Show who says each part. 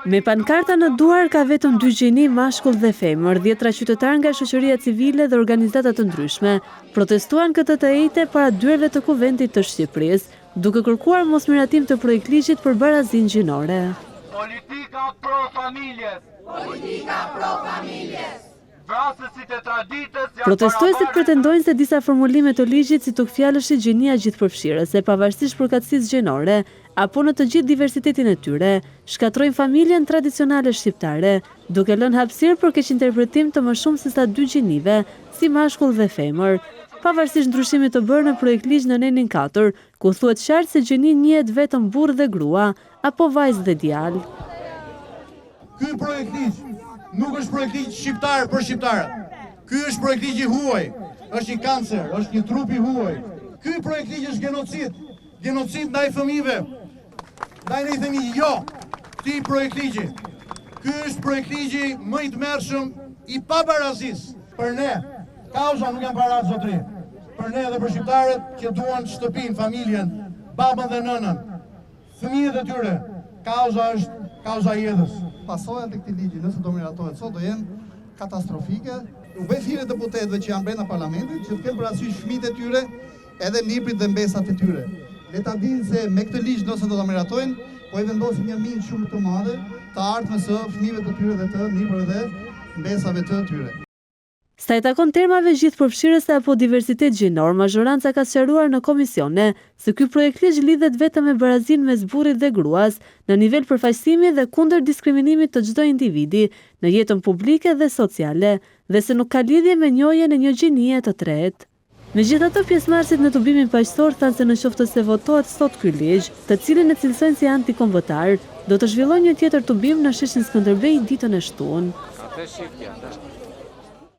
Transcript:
Speaker 1: Me pankarta në duar ka vetëm 2 gjeni, mashkull dhe femër. 10 qytetarë nga shoqëria civile dhe organizata të ndryshme protestuan këtë të ejte para dyerve të Kuvendit të Shqipërisë, duke kërkuar mosmiratim të projektligjit për barazinë gjinore.
Speaker 2: Politika pro familjes. Politika pro familjes. Vrasësit e traditës.
Speaker 1: Protestuesit pretendojnë se disa formulime të ligjit si tuk fjalëshi gjenia gjithëpërfshirëse, pavarësisht përkatësisë gjinore, apo në të gjithë diversitetin e tyre, shkatrojnë familjen tradicionale shqiptare, duke lënë hapësirë për keqinterpretim të më shumë se sa 2 gjenive, si mashkull dhe femër, pavarësisht ndryshimit të bërë në projekt ligj në nenin 4, ku thuhet qartë se gjeni njihet vetëm burrë dhe grua, apo vajzë dhe djalë.
Speaker 3: Ky projekt ligj nuk është projekt ligj shqiptar për shqiptarët. Ky është projekt ligj i huaj, është një kancer, është një trup i huaj. Ky projekt ligj është genocid, genocid ndaj fëmijëve. Ndaj ne i themi jo këtij projekt ligji. Ky është projekt ligji më i tmerrshëm i pabarazisë për ne. Kauza nuk janë para zotëri. Për ne dhe për shqiptarët që duan shtëpinë, familjen, babën dhe nënën, fëmijët e tyre. Kauza është kauza e jetës.
Speaker 4: Pasojat e këtij ligji, nëse do miratohet sot, do jenë katastrofike. U bëj thirrje deputetëve që janë brenda parlamentit që të kenë parasysh fëmijët e tyre, edhe niprit dhe mbesat e tyre. Le ta dinë se me këtë ligj nëse do ta miratojnë, po i vendosin një minë shumë të madhe të ardhmës së fëmijëve të tyre dhe të nipërve dhe mbesave të tyre.
Speaker 1: Sa i takon termave gjithëpërfshirëse apo diversitet gjinor, mazhoranca ka sqaruar në komisione se ky projekt ligj lidhet vetëm me barazinë mes burrit dhe gruas në nivel përfaqësimi dhe kundër diskriminimit të çdo individi në jetën publike dhe sociale, dhe se nuk ka lidhje me njohjen e një gjenie të tretë. Megjithatë, pjesëmarrësit në tubimin paqësor thanë se në qoftë se votohet sot ky ligj, të cilin e cilësojnë si antikombëtar, do të zhvillojë një tjetër tubim në sheshin Skënderbej ditën e shtunë.